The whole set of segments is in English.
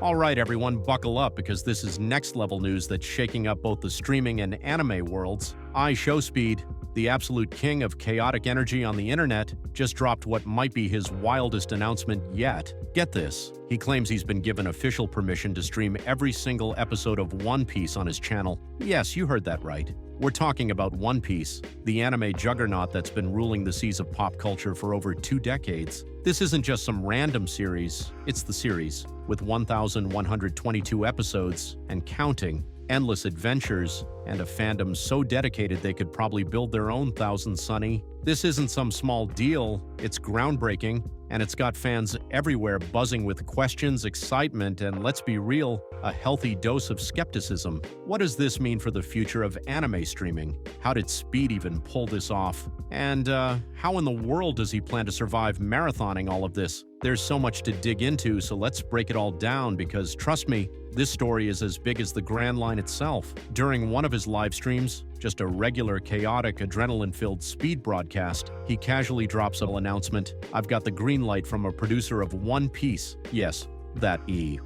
All right, everyone, buckle up because this is next-level news that's shaking up both the streaming and anime worlds. IShowSpeed, the absolute king of chaotic energy on the internet, just dropped what might be his wildest announcement yet. Get this, he claims he's been given official permission to stream every single episode of One Piece on his channel. Yes, you heard that right. We're talking about One Piece, the anime juggernaut that's been ruling the seas of pop culture for over 2 decades. This isn't just some random series, it's the series, with 1,122 episodes and counting, endless adventures, and a fandom so dedicated they could probably build their own Thousand Sunny. This isn't some small deal, it's groundbreaking, and it's got fans everywhere buzzing with questions, excitement, and let's be real, a healthy dose of skepticism. What does this mean for the future of anime streaming? How did Speed even pull this off? And how in the world does he plan to survive marathoning all of this? There's so much to dig into, so let's break it all down because, trust me, this story is as big as the Grand Line itself. During one of his live streams, just a regular, chaotic, adrenaline-filled Speed broadcast, he casually drops an announcement, "I've got the green light from a producer of One Piece." Yes, that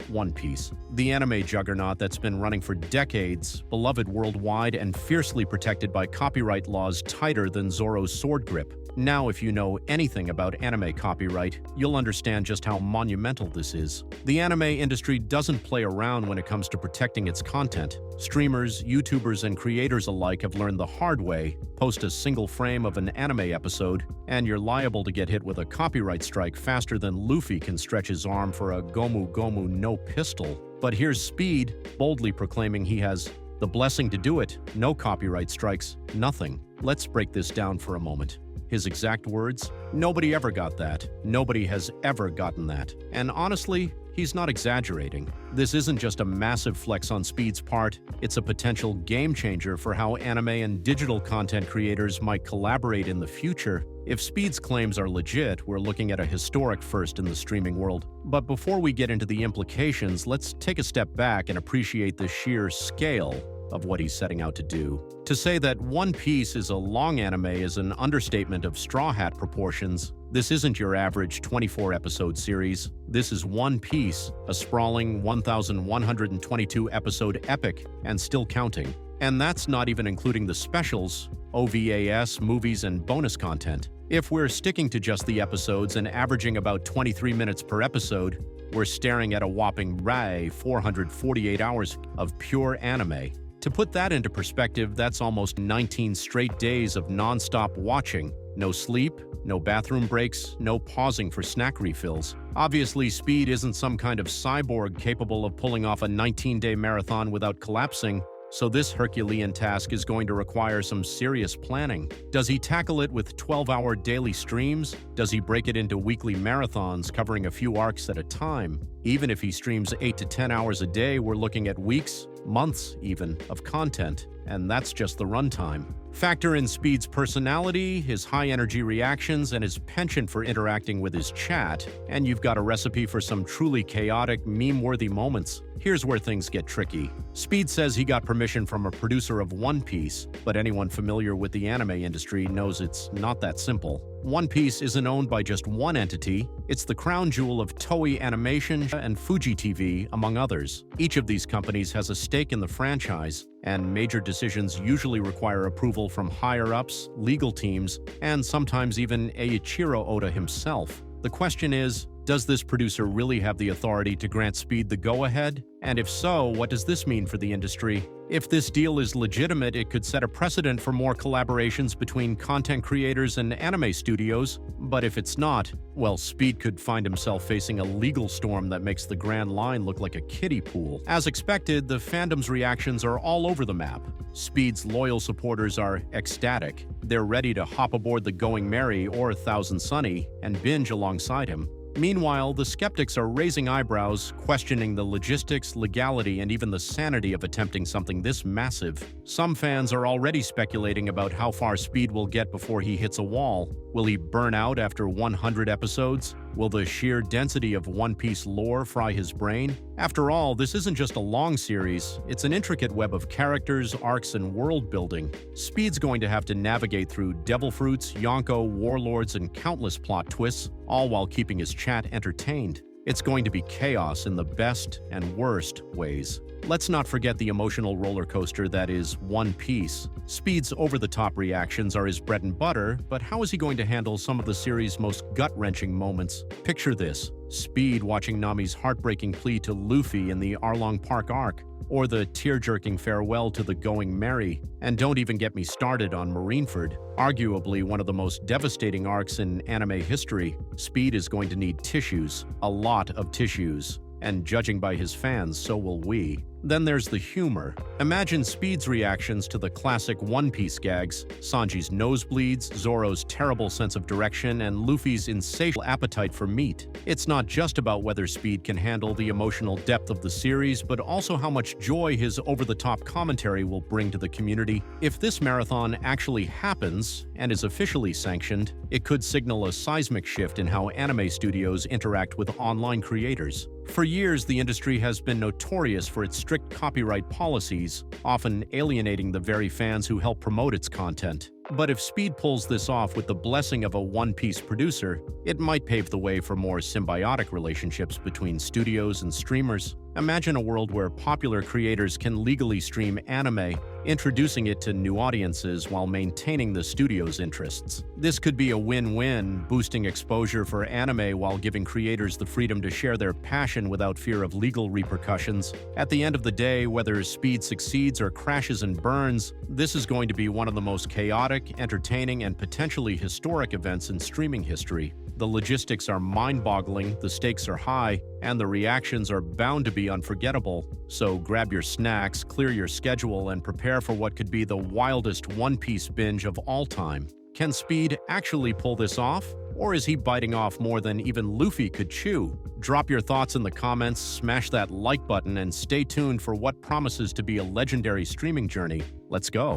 One Piece. The anime juggernaut that's been running for decades, beloved worldwide and fiercely protected by copyright laws tighter than Zoro's sword grip. Now, if you know anything about anime copyright, you'll understand just how monumental this is. The anime industry doesn't play around when it comes to protecting its content. Streamers, YouTubers, and creators alike have learned the hard way. Post a single frame of an anime episode, and you're liable to get hit with a copyright strike faster than Luffy can stretch his arm for a Gomu Gomu no pistol. But here's Speed, boldly proclaiming he has the blessing to do it. No copyright strikes, nothing. Let's break this down for a moment. His exact words? Nobody ever got that. Nobody has ever gotten that. And honestly, he's not exaggerating. This isn't just a massive flex on Speed's part, it's a potential game changer for how anime and digital content creators might collaborate in the future. If Speed's claims are legit, we're looking at a historic first in the streaming world. But before we get into the implications, let's take a step back and appreciate the sheer scale of what he's setting out to do. To say that One Piece is a long anime is an understatement of straw hat proportions. This isn't your average 24-episode series. This is One Piece, a sprawling 1,122-episode epic, and still counting. And that's not even including the specials, OVAs, movies, and bonus content. If we're sticking to just the episodes and averaging about 23 minutes per episode, we're staring at a whopping 448 hours of pure anime. To put that into perspective, that's almost 19 straight days of non-stop watching. No sleep, no bathroom breaks, no pausing for snack refills. Obviously, Speed isn't some kind of cyborg capable of pulling off a 19-day marathon without collapsing, so this Herculean task is going to require some serious planning. Does he tackle it with 12-hour daily streams? Does he break it into weekly marathons covering a few arcs at a time? Even if he streams 8 to 10 hours a day, we're looking at weeks, months even, of content, and that's just the runtime. Factor in Speed's personality, his high-energy reactions, and his penchant for interacting with his chat, and you've got a recipe for some truly chaotic, meme-worthy moments. Here's where things get tricky. Speed says he got permission from a producer of One Piece, but anyone familiar with the anime industry knows it's not that simple. One Piece isn't owned by just one entity, it's the crown jewel of Toei Animation and Fuji TV, among others. Each of these companies has a stake in the franchise, and major decisions usually require approval from higher-ups, legal teams, and sometimes even Eiichiro Oda himself. The question is, does this producer really have the authority to grant Speed the go-ahead? And if so, what does this mean for the industry? If this deal is legitimate, it could set a precedent for more collaborations between content creators and anime studios. But if it's not, well, Speed could find himself facing a legal storm that makes the Grand Line look like a kiddie pool. As expected, the fandom's reactions are all over the map. Speed's loyal supporters are ecstatic. They're ready to hop aboard the Going Merry or Thousand Sunny and binge alongside him. Meanwhile, the skeptics are raising eyebrows, questioning the logistics, legality, and even the sanity of attempting something this massive. Some fans are already speculating about how far Speed will get before he hits a wall. Will he burn out after 100 episodes? Will the sheer density of One Piece lore fry his brain? After all, this isn't just a long series, it's an intricate web of characters, arcs, and world building. Speed's going to have to navigate through devil fruits, Yonko, warlords, and countless plot twists, all while keeping his chat entertained. It's going to be chaos in the best and worst ways. Let's not forget the emotional roller coaster that is One Piece. Speed's over-the-top reactions are his bread and butter, but how is he going to handle some of the series' most gut-wrenching moments? Picture this: Speed watching Nami's heartbreaking plea to Luffy in the Arlong Park arc, or the tear-jerking farewell to the Going Merry. And don't even get me started on Marineford, arguably one of the most devastating arcs in anime history. Speed is going to need tissues, a lot of tissues. And judging by his fans, so will we. Then there's the humor. Imagine Speed's reactions to the classic One Piece gags, Sanji's nosebleeds, Zoro's terrible sense of direction, and Luffy's insatiable appetite for meat. It's not just about whether Speed can handle the emotional depth of the series, but also how much joy his over-the-top commentary will bring to the community. If this marathon actually happens, and is officially sanctioned, it could signal a seismic shift in how anime studios interact with online creators. For years, the industry has been notorious for its strict copyright policies, often alienating the very fans who help promote its content. But if Speed pulls this off with the blessing of a One Piece producer, it might pave the way for more symbiotic relationships between studios and streamers. Imagine a world where popular creators can legally stream anime, introducing it to new audiences while maintaining the studio's interests. This could be a win-win, boosting exposure for anime while giving creators the freedom to share their passion without fear of legal repercussions. At the end of the day, whether Speed succeeds or crashes and burns, this is going to be one of the most chaotic, entertaining, and potentially historic events in streaming history. The logistics are mind-boggling, the stakes are high, and the reactions are bound to be unforgettable. So grab your snacks, clear your schedule, and prepare for what could be the wildest One Piece binge of all time. Can Speed actually pull this off? Or is he biting off more than even Luffy could chew? Drop your thoughts in the comments, smash that like button, and stay tuned for what promises to be a legendary streaming journey. Let's go!